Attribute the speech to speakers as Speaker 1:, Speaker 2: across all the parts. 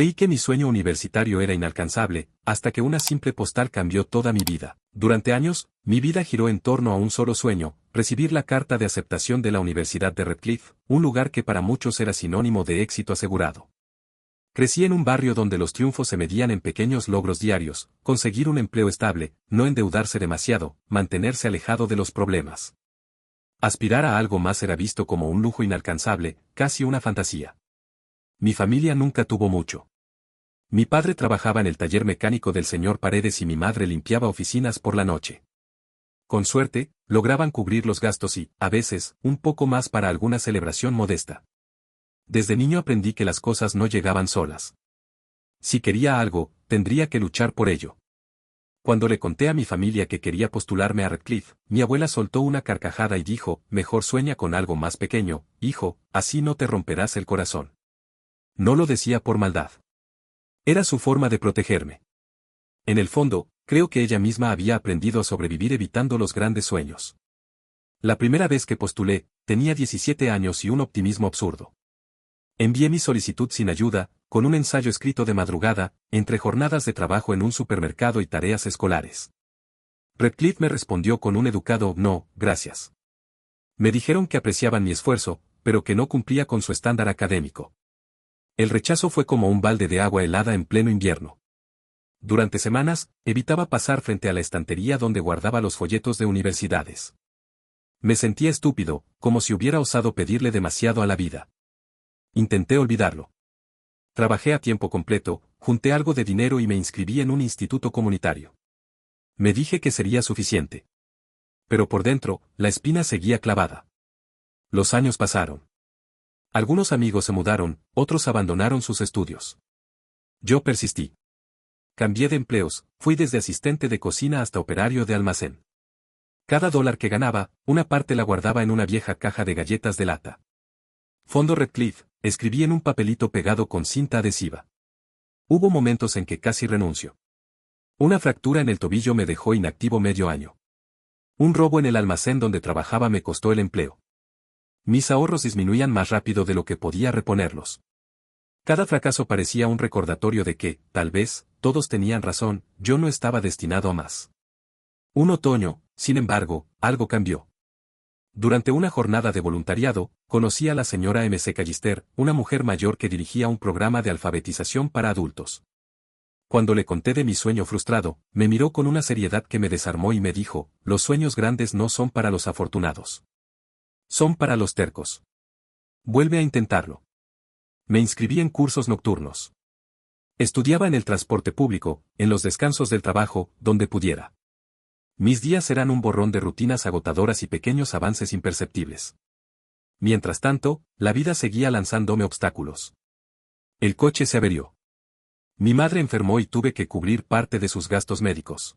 Speaker 1: Creí que mi sueño universitario era inalcanzable, hasta que una simple postal cambió toda mi vida. Durante años, mi vida giró en torno a un solo sueño: recibir la carta de aceptación de la Universidad de Radcliffe, un lugar que para muchos era sinónimo de éxito asegurado. Crecí en un barrio donde los triunfos se medían en pequeños logros diarios: conseguir un empleo estable, no endeudarse demasiado, mantenerse alejado de los problemas. Aspirar a algo más era visto como un lujo inalcanzable, casi una fantasía. Mi familia nunca tuvo mucho. Mi padre trabajaba en el taller mecánico del señor Paredes y mi madre limpiaba oficinas por la noche. Con suerte, lograban cubrir los gastos y, a veces, un poco más para alguna celebración modesta. Desde niño aprendí que las cosas no llegaban solas. Si quería algo, tendría que luchar por ello. Cuando le conté a mi familia que quería postularme a Radcliffe, mi abuela soltó una carcajada y dijo: mejor sueña con algo más pequeño, hijo, así no te romperás el corazón. No lo decía por maldad. Era su forma de protegerme. En el fondo, creo que ella misma había aprendido a sobrevivir evitando los grandes sueños. La primera vez que postulé, tenía 17 años y un optimismo absurdo. Envié mi solicitud sin ayuda, con un ensayo escrito de madrugada, entre jornadas de trabajo en un supermercado y tareas escolares. Radcliffe me respondió con un educado no, gracias. Me dijeron que apreciaban mi esfuerzo, pero que no cumplía con su estándar académico. El rechazo fue como un balde de agua helada en pleno invierno. Durante semanas, evitaba pasar frente a la estantería donde guardaba los folletos de universidades. Me sentía estúpido, como si hubiera osado pedirle demasiado a la vida. Intenté olvidarlo. Trabajé a tiempo completo, junté algo de dinero y me inscribí en un instituto comunitario. Me dije que sería suficiente. Pero por dentro, la espina seguía clavada. Los años pasaron. Algunos amigos se mudaron, otros abandonaron sus estudios. Yo persistí. Cambié de empleos, fui desde asistente de cocina hasta operario de almacén. Cada dólar que ganaba, una parte la guardaba en una vieja caja de galletas de lata. Fondo Radcliffe, escribí en un papelito pegado con cinta adhesiva. Hubo momentos en que casi renuncio. Una fractura en el tobillo me dejó inactivo medio año. Un robo en el almacén donde trabajaba me costó el empleo. Mis ahorros disminuían más rápido de lo que podía reponerlos. Cada fracaso parecía un recordatorio de que, tal vez, todos tenían razón, yo no estaba destinado a más. Un otoño, sin embargo, algo cambió. Durante una jornada de voluntariado, conocí a la señora M.C. Callister, una mujer mayor que dirigía un programa de alfabetización para adultos. Cuando le conté de mi sueño frustrado, me miró con una seriedad que me desarmó y me dijo: los sueños grandes no son para los afortunados. Son para los tercos. Vuelve a intentarlo. Me inscribí en cursos nocturnos. Estudiaba en el transporte público, en los descansos del trabajo, donde pudiera. Mis días eran un borrón de rutinas agotadoras y pequeños avances imperceptibles. Mientras tanto, la vida seguía lanzándome obstáculos. El coche se averió. Mi madre enfermó y tuve que cubrir parte de sus gastos médicos.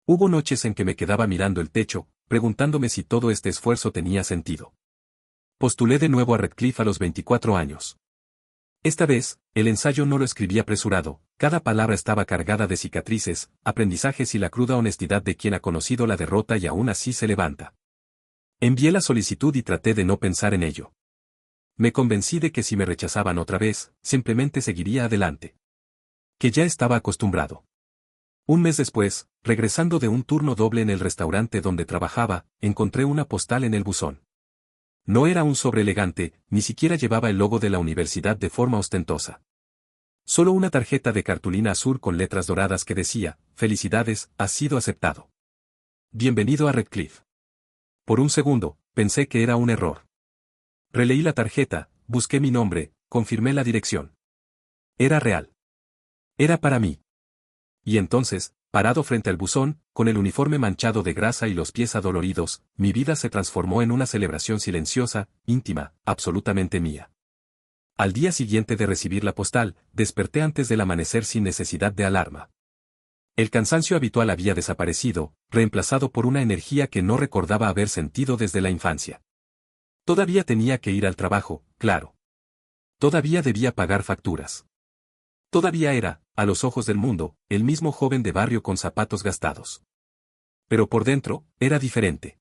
Speaker 1: Hubo noches en que me quedaba mirando el techo, preguntándome si todo este esfuerzo tenía sentido. Postulé de nuevo a Radcliffe a los 24 años. Esta vez, el ensayo no lo escribí apresurado, cada palabra estaba cargada de cicatrices, aprendizajes y la cruda honestidad de quien ha conocido la derrota y aún así se levanta. Envié la solicitud y traté de no pensar en ello. Me convencí de que si me rechazaban otra vez, simplemente seguiría adelante. Que ya estaba acostumbrado. Un mes después, regresando de un turno doble en el restaurante donde trabajaba, encontré una postal en el buzón. No era un sobre elegante, ni siquiera llevaba el logo de la universidad de forma ostentosa. Solo una tarjeta de cartulina azul con letras doradas que decía: felicidades, has sido aceptado. Bienvenido a Radcliffe. Por un segundo, pensé que era un error. Releí la tarjeta, busqué mi nombre, confirmé la dirección. Era real. Era para mí. Y entonces, parado frente al buzón, con el uniforme manchado de grasa y los pies adoloridos, mi vida se transformó en una celebración silenciosa, íntima, absolutamente mía. Al día siguiente de recibir la postal, desperté antes del amanecer sin necesidad de alarma. El cansancio habitual había desaparecido, reemplazado por una energía que no recordaba haber sentido desde la infancia. Todavía tenía que ir al trabajo, claro. Todavía debía pagar facturas. Todavía era, a los ojos del mundo, el mismo joven de barrio con zapatos gastados. Pero por dentro, era diferente.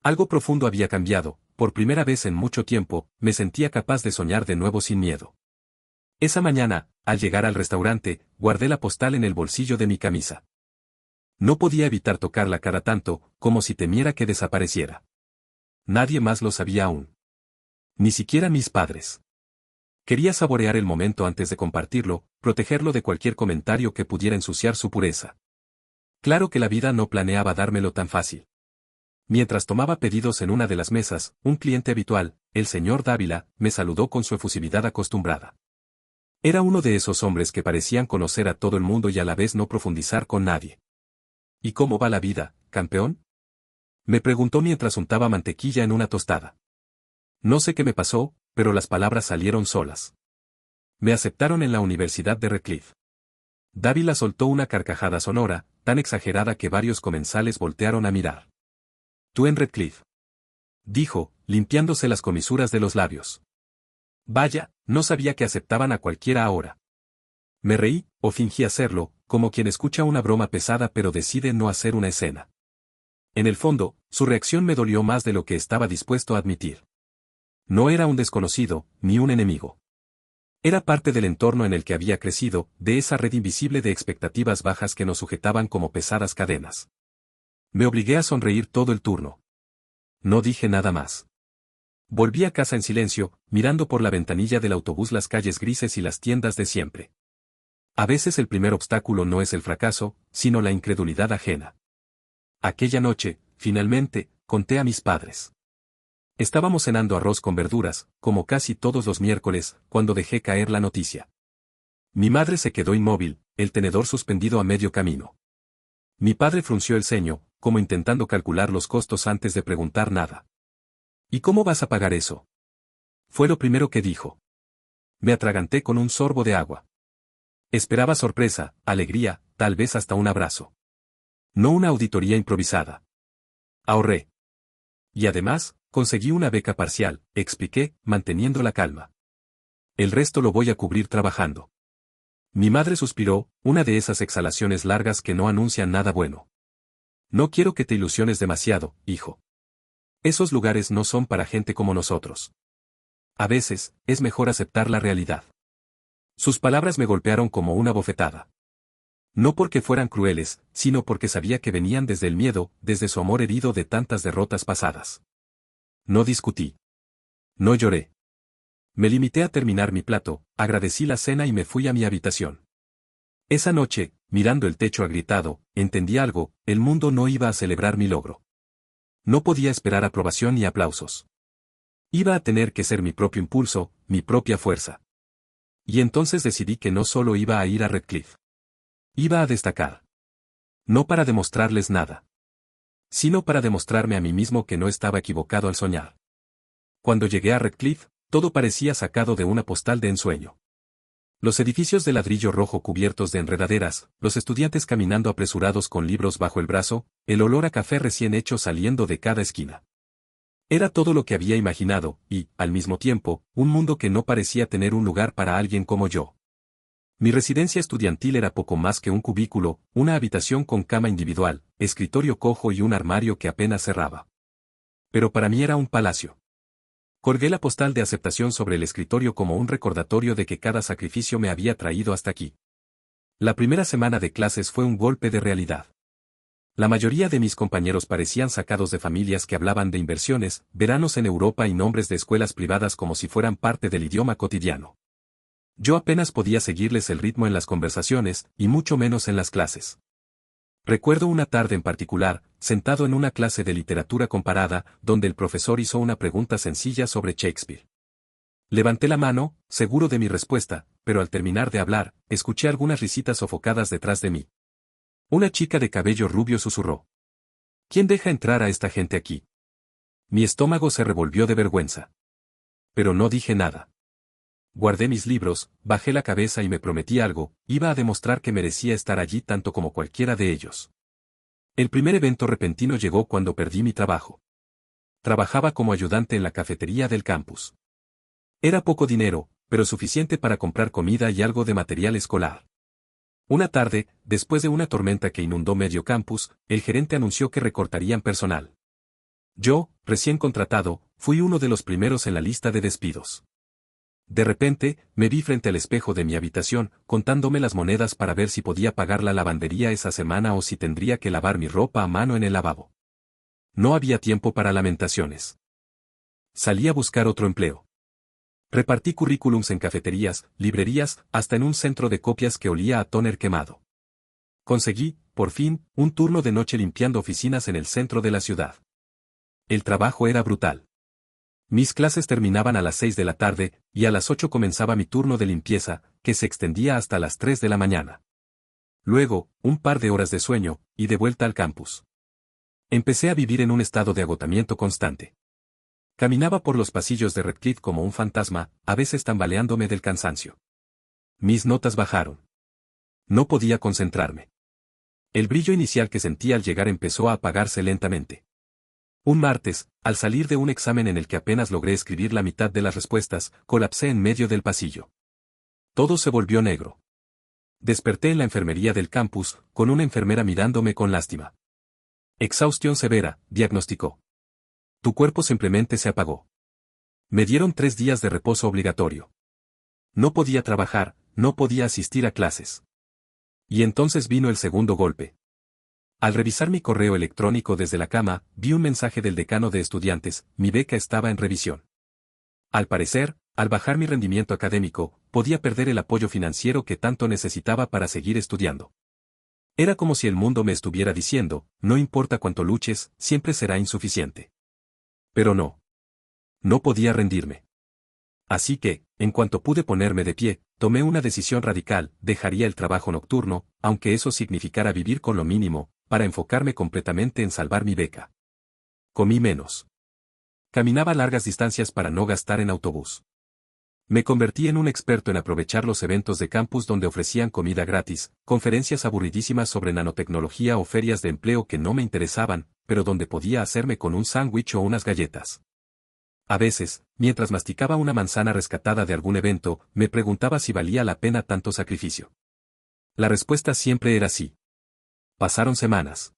Speaker 1: Algo profundo había cambiado. Por primera vez en mucho tiempo, me sentía capaz de soñar de nuevo sin miedo. Esa mañana, al llegar al restaurante, guardé la postal en el bolsillo de mi camisa. No podía evitar tocarla cada tanto, como si temiera que desapareciera. Nadie más lo sabía aún. Ni siquiera mis padres. Quería saborear el momento antes de compartirlo, protegerlo de cualquier comentario que pudiera ensuciar su pureza. Claro que la vida no planeaba dármelo tan fácil. Mientras tomaba pedidos en una de las mesas, un cliente habitual, el señor Dávila, me saludó con su efusividad acostumbrada. Era uno de esos hombres que parecían conocer a todo el mundo y a la vez no profundizar con nadie. ¿Y cómo va la vida, campeón? Me preguntó mientras untaba mantequilla en una tostada. No sé qué me pasó, pero las palabras salieron solas. Me aceptaron en la Universidad de Redcliffe. Dávila soltó una carcajada sonora, tan exagerada que varios comensales voltearon a mirar. ¿Tú en Redcliffe?, dijo, limpiándose las comisuras de los labios. Vaya, no sabía que aceptaban a cualquiera ahora. Me reí, o fingí hacerlo, como quien escucha una broma pesada pero decide no hacer una escena. En el fondo, su reacción me dolió más de lo que estaba dispuesto a admitir. No era un desconocido, ni un enemigo. Era parte del entorno en el que había crecido, de esa red invisible de expectativas bajas que nos sujetaban como pesadas cadenas. Me obligué a sonreír todo el turno. No dije nada más. Volví a casa en silencio, mirando por la ventanilla del autobús las calles grises y las tiendas de siempre. A veces el primer obstáculo no es el fracaso, sino la incredulidad ajena. Aquella noche, finalmente, conté a mis padres. Estábamos cenando arroz con verduras, como casi todos los miércoles, cuando dejé caer la noticia. Mi madre se quedó inmóvil, el tenedor suspendido a medio camino. Mi padre frunció el ceño, como intentando calcular los costos antes de preguntar nada. ¿Y cómo vas a pagar eso?, fue lo primero que dijo. Me atraganté con un sorbo de agua. Esperaba sorpresa, alegría, tal vez hasta un abrazo. No una auditoría improvisada. Ahorré. Y además, conseguí una beca parcial, expliqué, manteniendo la calma. El resto lo voy a cubrir trabajando. Mi madre suspiró, una de esas exhalaciones largas que no anuncian nada bueno. No quiero que te ilusiones demasiado, hijo. Esos lugares no son para gente como nosotros. A veces, es mejor aceptar la realidad. Sus palabras me golpearon como una bofetada. No porque fueran crueles, sino porque sabía que venían desde el miedo, desde su amor herido de tantas derrotas pasadas. No discutí. No lloré. Me limité a terminar mi plato, agradecí la cena y me fui a mi habitación. Esa noche, mirando el techo agrietado, entendí algo: el mundo no iba a celebrar mi logro. No podía esperar aprobación ni aplausos. Iba a tener que ser mi propio impulso, mi propia fuerza. Y entonces decidí que no solo iba a ir a Redcliffe. Iba a destacar. No para demostrarles nada, sino para demostrarme a mí mismo que no estaba equivocado al soñar. Cuando llegué a Redcliffe, todo parecía sacado de una postal de ensueño. Los edificios de ladrillo rojo cubiertos de enredaderas, los estudiantes caminando apresurados con libros bajo el brazo, el olor a café recién hecho saliendo de cada esquina. Era todo lo que había imaginado, y, al mismo tiempo, un mundo que no parecía tener un lugar para alguien como yo. Mi residencia estudiantil era poco más que un cubículo, una habitación con cama individual, escritorio cojo y un armario que apenas cerraba. Pero para mí era un palacio. Colgué la postal de aceptación sobre el escritorio como un recordatorio de que cada sacrificio me había traído hasta aquí. La primera semana de clases fue un golpe de realidad. La mayoría de mis compañeros parecían sacados de familias que hablaban de inversiones, veranos en Europa y nombres de escuelas privadas como si fueran parte del idioma cotidiano. Yo apenas podía seguirles el ritmo en las conversaciones, y mucho menos en las clases. Recuerdo una tarde en particular, sentado en una clase de literatura comparada, donde el profesor hizo una pregunta sencilla sobre Shakespeare. Levanté la mano, seguro de mi respuesta, pero al terminar de hablar, escuché algunas risitas sofocadas detrás de mí. Una chica de cabello rubio susurró: ¿Quién deja entrar a esta gente aquí? Mi estómago se revolvió de vergüenza. Pero no dije nada. Guardé mis libros, bajé la cabeza y me prometí algo: iba a demostrar que merecía estar allí tanto como cualquiera de ellos. El primer evento repentino llegó cuando perdí mi trabajo. Trabajaba como ayudante en la cafetería del campus. Era poco dinero, pero suficiente para comprar comida y algo de material escolar. Una tarde, después de una tormenta que inundó medio campus, el gerente anunció que recortarían personal. Yo, recién contratado, fui uno de los primeros en la lista de despidos. De repente, me vi frente al espejo de mi habitación, contándome las monedas para ver si podía pagar la lavandería esa semana o si tendría que lavar mi ropa a mano en el lavabo. No había tiempo para lamentaciones. Salí a buscar otro empleo. Repartí currículums en cafeterías, librerías, hasta en un centro de copias que olía a tóner quemado. Conseguí, por fin, un turno de noche limpiando oficinas en el centro de la ciudad. El trabajo era brutal. Mis clases terminaban a las 6 de la tarde, y a las 8 comenzaba mi turno de limpieza, que se extendía hasta las 3 de la mañana. Luego, un par de horas de sueño, y de vuelta al campus. Empecé a vivir en un estado de agotamiento constante. Caminaba por los pasillos de Radcliffe como un fantasma, a veces tambaleándome del cansancio. Mis notas bajaron. No podía concentrarme. El brillo inicial que sentía al llegar empezó a apagarse lentamente. Un martes, al salir de un examen en el que apenas logré escribir la mitad de las respuestas, colapsé en medio del pasillo. Todo se volvió negro. Desperté en la enfermería del campus, con una enfermera mirándome con lástima. Exhaustión severa, diagnosticó. Tu cuerpo simplemente se apagó. Me dieron 3 días de reposo obligatorio. No podía trabajar, no podía asistir a clases. Y entonces vino el segundo golpe. Al revisar mi correo electrónico desde la cama, vi un mensaje del decano de estudiantes, mi beca estaba en revisión. Al parecer, al bajar mi rendimiento académico, podía perder el apoyo financiero que tanto necesitaba para seguir estudiando. Era como si el mundo me estuviera diciendo, no importa cuánto luches, siempre será insuficiente. Pero no. No podía rendirme. Así que, en cuanto pude ponerme de pie, tomé una decisión radical, dejaría el trabajo nocturno, aunque eso significara vivir con lo mínimo, para enfocarme completamente en salvar mi beca. Comí menos. Caminaba largas distancias para no gastar en autobús. Me convertí en un experto en aprovechar los eventos de campus donde ofrecían comida gratis, conferencias aburridísimas sobre nanotecnología o ferias de empleo que no me interesaban, pero donde podía hacerme con un sándwich o unas galletas. A veces, mientras masticaba una manzana rescatada de algún evento, me preguntaba si valía la pena tanto sacrificio. La respuesta siempre era sí. Pasaron semanas.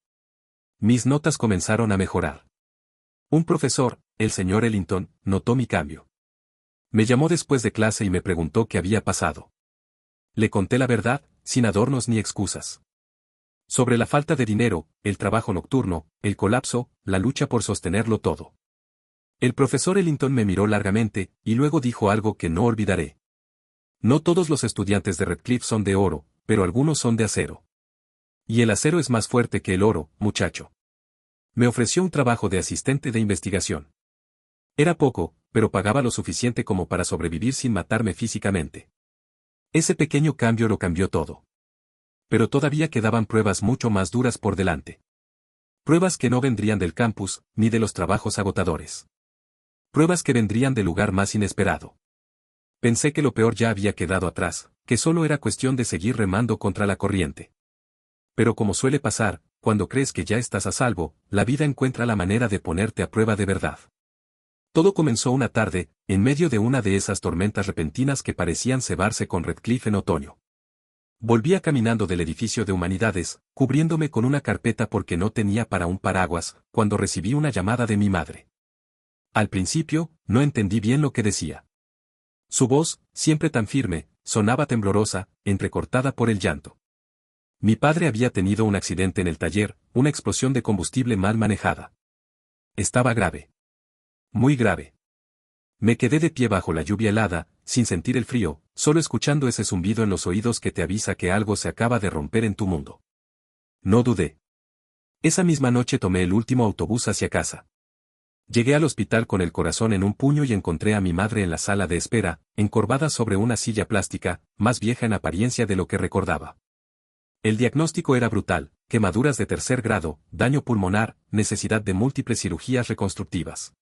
Speaker 1: Mis notas comenzaron a mejorar. Un profesor, el señor Ellington, notó mi cambio. Me llamó después de clase y me preguntó qué había pasado. Le conté la verdad, sin adornos ni excusas. Sobre la falta de dinero, el trabajo nocturno, el colapso, la lucha por sostenerlo todo. El profesor Ellington me miró largamente, y luego dijo algo que no olvidaré. No todos los estudiantes de Radcliffe son de oro, pero algunos son de acero. Y el acero es más fuerte que el oro, muchacho. Me ofreció un trabajo de asistente de investigación. Era poco, pero pagaba lo suficiente como para sobrevivir sin matarme físicamente. Ese pequeño cambio lo cambió todo. Pero todavía quedaban pruebas mucho más duras por delante. Pruebas que no vendrían del campus, ni de los trabajos agotadores. Pruebas que vendrían del lugar más inesperado. Pensé que lo peor ya había quedado atrás, que solo era cuestión de seguir remando contra la corriente. Pero como suele pasar, cuando crees que ya estás a salvo, la vida encuentra la manera de ponerte a prueba de verdad. Todo comenzó una tarde, en medio de una de esas tormentas repentinas que parecían cebarse con Radcliffe en otoño. Volvía caminando del edificio de Humanidades, cubriéndome con una carpeta porque no tenía para un paraguas, cuando recibí una llamada de mi madre. Al principio, no entendí bien lo que decía. Su voz, siempre tan firme, sonaba temblorosa, entrecortada por el llanto. Mi padre había tenido un accidente en el taller, una explosión de combustible mal manejada. Estaba grave. Muy grave. Me quedé de pie bajo la lluvia helada, sin sentir el frío, solo escuchando ese zumbido en los oídos que te avisa que algo se acaba de romper en tu mundo. No dudé. Esa misma noche tomé el último autobús hacia casa. Llegué al hospital con el corazón en un puño y encontré a mi madre en la sala de espera, encorvada sobre una silla plástica, más vieja en apariencia de lo que recordaba. El diagnóstico era brutal: quemaduras de 3er grado, daño pulmonar, necesidad de múltiples cirugías reconstructivas.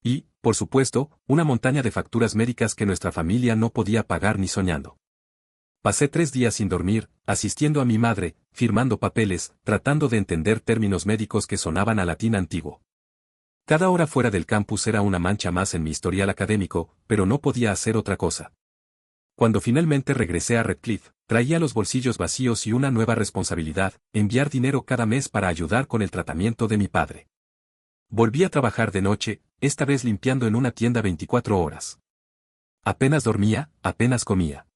Speaker 1: Y, por supuesto, una montaña de facturas médicas que nuestra familia no podía pagar ni soñando. Pasé 3 días sin dormir, asistiendo a mi madre, firmando papeles, tratando de entender términos médicos que sonaban a latín antiguo. Cada hora fuera del campus era una mancha más en mi historial académico, pero no podía hacer otra cosa. Cuando finalmente regresé a Radcliffe, traía los bolsillos vacíos y una nueva responsabilidad: enviar dinero cada mes para ayudar con el tratamiento de mi padre. Volví a trabajar de noche, esta vez limpiando en una tienda 24 horas. Apenas dormía, apenas comía.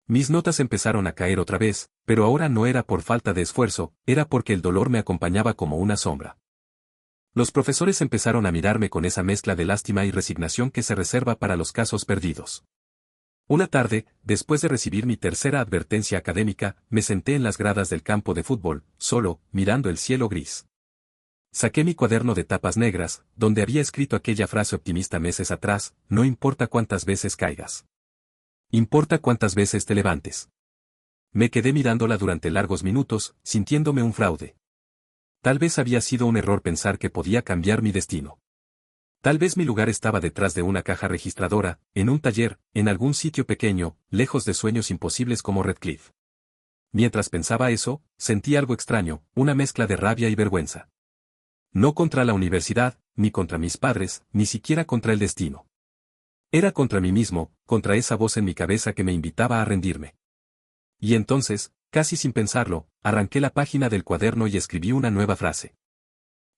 Speaker 1: Mis notas empezaron a caer otra vez, pero ahora no era por falta de esfuerzo, era porque el dolor me acompañaba como una sombra. Los profesores empezaron a mirarme con esa mezcla de lástima y resignación que se reserva para los casos perdidos. Una tarde, después de recibir mi tercera advertencia académica, me senté en las gradas del campo de fútbol, solo, mirando el cielo gris. Saqué mi cuaderno de tapas negras, donde había escrito aquella frase optimista meses atrás: no importa cuántas veces caigas. Importa cuántas veces te levantes. Me quedé mirándola durante largos minutos, sintiéndome un fraude. Tal vez había sido un error pensar que podía cambiar mi destino. Tal vez mi lugar estaba detrás de una caja registradora, en un taller, en algún sitio pequeño, lejos de sueños imposibles como Redcliffe. Mientras pensaba eso, sentí algo extraño, una mezcla de rabia y vergüenza. No contra la universidad, ni contra mis padres, ni siquiera contra el destino. Era contra mí mismo, contra esa voz en mi cabeza que me invitaba a rendirme. Y entonces, casi sin pensarlo, arranqué la página del cuaderno y escribí una nueva frase.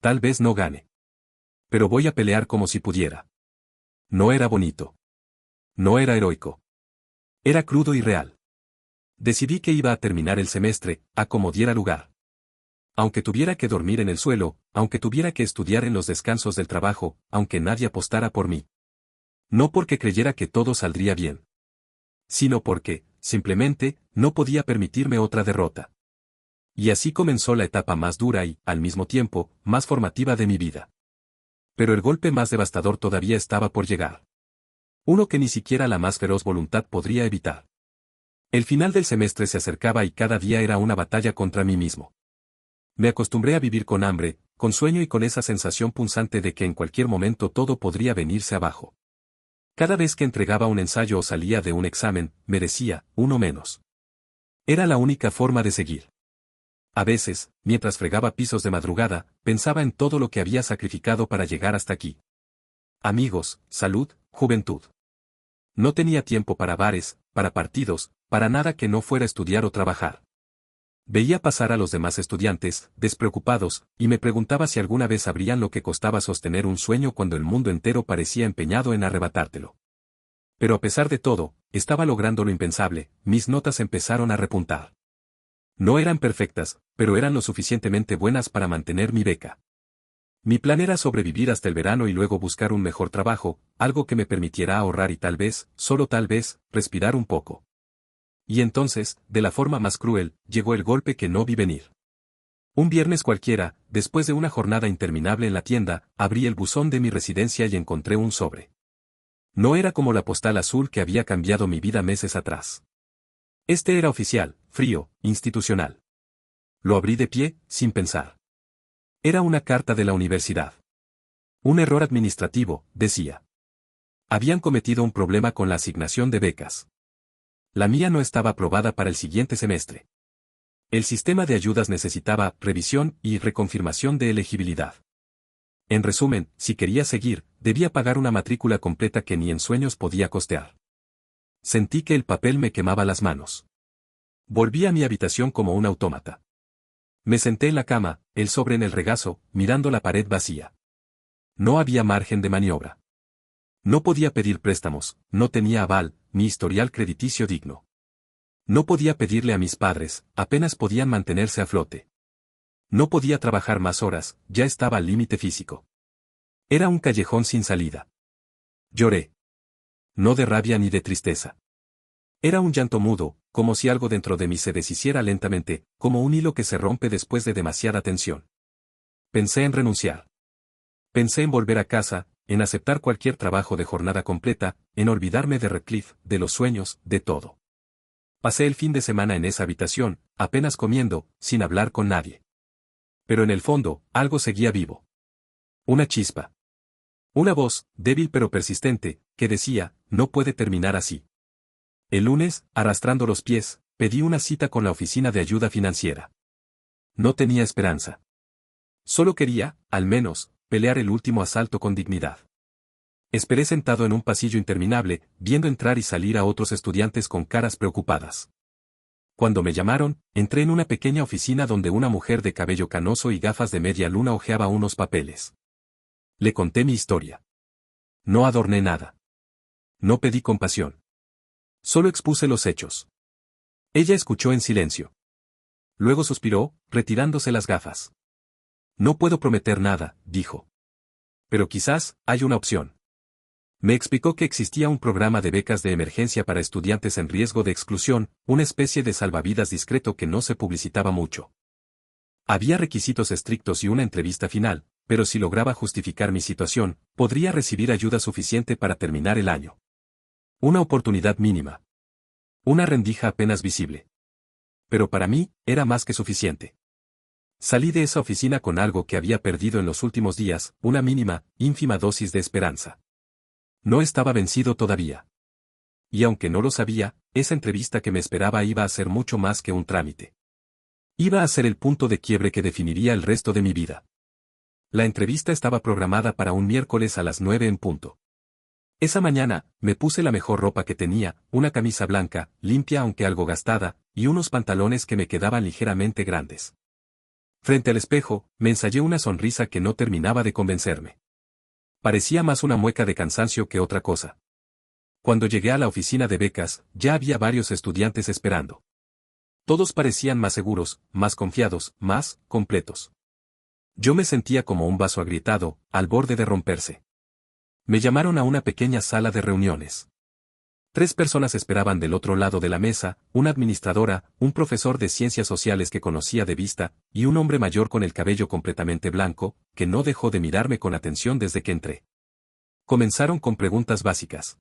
Speaker 1: Tal vez no gane. Pero voy a pelear como si pudiera. No era bonito. No era heroico. Era crudo y real. Decidí que iba a terminar el semestre, a como diera lugar. Aunque tuviera que dormir en el suelo, aunque tuviera que estudiar en los descansos del trabajo, aunque nadie apostara por mí. No porque creyera que todo saldría bien. Sino porque, simplemente, no podía permitirme otra derrota. Y así comenzó la etapa más dura y, al mismo tiempo, más formativa de mi vida. Pero el golpe más devastador todavía estaba por llegar. Uno que ni siquiera la más feroz voluntad podría evitar. El final del semestre se acercaba y cada día era una batalla contra mí mismo. Me acostumbré a vivir con hambre, con sueño y con esa sensación punzante de que en cualquier momento todo podría venirse abajo. Cada vez que entregaba un ensayo o salía de un examen, me decía, uno menos. Era la única forma de seguir. A veces, mientras fregaba pisos de madrugada, pensaba en todo lo que había sacrificado para llegar hasta aquí. Amigos, salud, juventud. No tenía tiempo para bares, para partidos, para nada que no fuera estudiar o trabajar. Veía pasar a los demás estudiantes, despreocupados, y me preguntaba si alguna vez sabrían lo que costaba sostener un sueño cuando el mundo entero parecía empeñado en arrebatártelo. Pero a pesar de todo, estaba logrando lo impensable, mis notas empezaron a repuntar. No eran perfectas, pero eran lo suficientemente buenas para mantener mi beca. Mi plan era sobrevivir hasta el verano y luego buscar un mejor trabajo, algo que me permitiera ahorrar y tal vez, solo tal vez, respirar un poco. Y entonces, de la forma más cruel, llegó el golpe que no vi venir. Un viernes cualquiera, después de una jornada interminable en la tienda, abrí el buzón de mi residencia y encontré un sobre. No era como la postal azul que había cambiado mi vida meses atrás. Este era oficial, frío, institucional. Lo abrí de pie, sin pensar. Era una carta de la universidad. Un error administrativo, decía. Habían cometido un problema con la asignación de becas. La mía no estaba aprobada para el siguiente semestre. El sistema de ayudas necesitaba revisión y reconfirmación de elegibilidad. En resumen, si quería seguir, debía pagar una matrícula completa que ni en sueños podía costear. Sentí que el papel me quemaba las manos. Volví a mi habitación como un autómata. Me senté en la cama, el sobre en el regazo, mirando la pared vacía. No había margen de maniobra. No podía pedir préstamos, no tenía aval, ni historial crediticio digno. No podía pedirle a mis padres, apenas podían mantenerse a flote. No podía trabajar más horas, ya estaba al límite físico. Era un callejón sin salida. Lloré. No de rabia ni de tristeza. Era un llanto mudo, como si algo dentro de mí se deshiciera lentamente, como un hilo que se rompe después de demasiada tensión. Pensé en renunciar. Pensé en volver a casa, en aceptar cualquier trabajo de jornada completa, en olvidarme de Redcliffe, de los sueños, de todo. Pasé el fin de semana en esa habitación, apenas comiendo, sin hablar con nadie. Pero en el fondo, algo seguía vivo. Una chispa. Una voz, débil pero persistente, que decía, no puede terminar así. El lunes, arrastrando los pies, pedí una cita con la oficina de ayuda financiera. No tenía esperanza. Solo quería, al menos, pelear el último asalto con dignidad. Esperé sentado en un pasillo interminable, viendo entrar y salir a otros estudiantes con caras preocupadas. Cuando me llamaron, entré en una pequeña oficina donde una mujer de cabello canoso y gafas de media luna hojeaba unos papeles. Le conté mi historia. No adorné nada. No pedí compasión. Solo expuse los hechos. Ella escuchó en silencio. Luego suspiró, retirándose las gafas. No puedo prometer nada, dijo. Pero quizás, hay una opción. Me explicó que existía un programa de becas de emergencia para estudiantes en riesgo de exclusión, una especie de salvavidas discreto que no se publicitaba mucho. Había requisitos estrictos y una entrevista final, pero si lograba justificar mi situación, podría recibir ayuda suficiente para terminar el año. Una oportunidad mínima. Una rendija apenas visible. Pero para mí, era más que suficiente. Salí de esa oficina con algo que había perdido en los últimos días, una mínima, ínfima dosis de esperanza. No estaba vencido todavía. Y aunque no lo sabía, esa entrevista que me esperaba iba a ser mucho más que un trámite. Iba a ser el punto de quiebre que definiría el resto de mi vida. La entrevista estaba programada para un miércoles a las 9 en punto. Esa mañana, me puse la mejor ropa que tenía, una camisa blanca, limpia aunque algo gastada, y unos pantalones que me quedaban ligeramente grandes. Frente al espejo, me ensayé una sonrisa que no terminaba de convencerme. Parecía más una mueca de cansancio que otra cosa. Cuando llegué a la oficina de becas, ya había varios estudiantes esperando. Todos parecían más seguros, más confiados, más completos. Yo me sentía como un vaso agrietado, al borde de romperse. Me llamaron a una pequeña sala de reuniones. 3 personas esperaban del otro lado de la mesa, una administradora, un profesor de ciencias sociales que conocía de vista, y un hombre mayor con el cabello completamente blanco, que no dejó de mirarme con atención desde que entré. Comenzaron con preguntas básicas.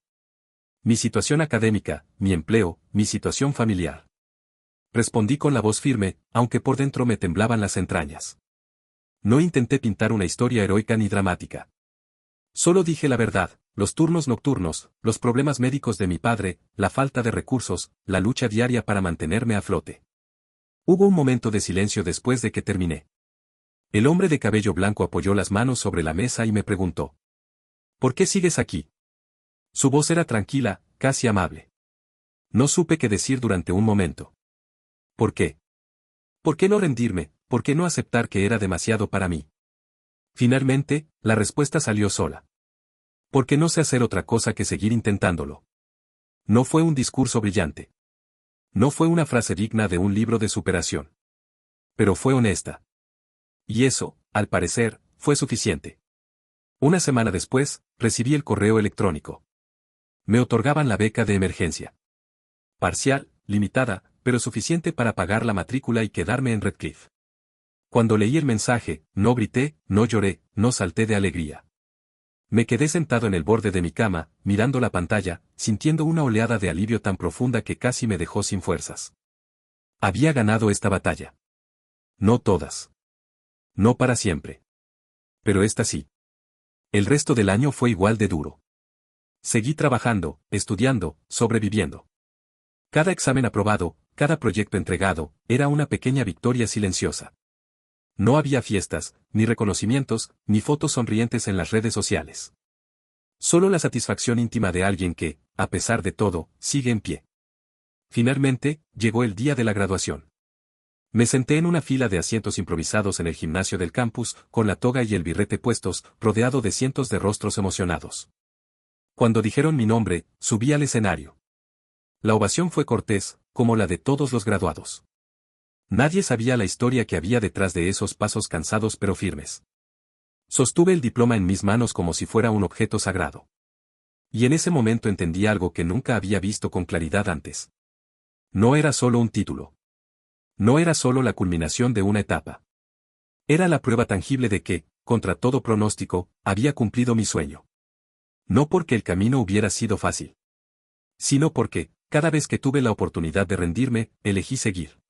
Speaker 1: Mi situación académica, mi empleo, mi situación familiar. Respondí con la voz firme, aunque por dentro me temblaban las entrañas. No intenté pintar una historia heroica ni dramática. Solo dije la verdad, los turnos nocturnos, los problemas médicos de mi padre, la falta de recursos, la lucha diaria para mantenerme a flote. Hubo un momento de silencio después de que terminé. El hombre de cabello blanco apoyó las manos sobre la mesa y me preguntó: ¿por qué sigues aquí? Su voz era tranquila, casi amable. No supe qué decir durante un momento. ¿Por qué? ¿Por qué no rendirme? ¿Por qué no aceptar que era demasiado para mí? Finalmente, la respuesta salió sola. Porque no sé hacer otra cosa que seguir intentándolo. No fue un discurso brillante. No fue una frase digna de un libro de superación. Pero fue honesta. Y eso, al parecer, fue suficiente. Una semana después, recibí el correo electrónico. Me otorgaban la beca de emergencia. Parcial, limitada, pero suficiente para pagar la matrícula y quedarme en Redcliffe. Cuando leí el mensaje, no grité, no lloré, no salté de alegría. Me quedé sentado en el borde de mi cama, mirando la pantalla, sintiendo una oleada de alivio tan profunda que casi me dejó sin fuerzas. Había ganado esta batalla. No todas. No para siempre. Pero esta sí. El resto del año fue igual de duro. Seguí trabajando, estudiando, sobreviviendo. Cada examen aprobado, cada proyecto entregado, era una pequeña victoria silenciosa. No había fiestas, ni reconocimientos, ni fotos sonrientes en las redes sociales. Solo la satisfacción íntima de alguien que, a pesar de todo, sigue en pie. Finalmente, llegó el día de la graduación. Me senté en una fila de asientos improvisados en el gimnasio del campus, con la toga y el birrete puestos, rodeado de cientos de rostros emocionados. Cuando dijeron mi nombre, subí al escenario. La ovación fue cortés, como la de todos los graduados. Nadie sabía la historia que había detrás de esos pasos cansados pero firmes. Sostuve el diploma en mis manos como si fuera un objeto sagrado. Y en ese momento entendí algo que nunca había visto con claridad antes. No era solo un título. No era solo la culminación de una etapa. Era la prueba tangible de que, contra todo pronóstico, había cumplido mi sueño. No porque el camino hubiera sido fácil, sino porque, cada vez que tuve la oportunidad de rendirme, elegí seguir.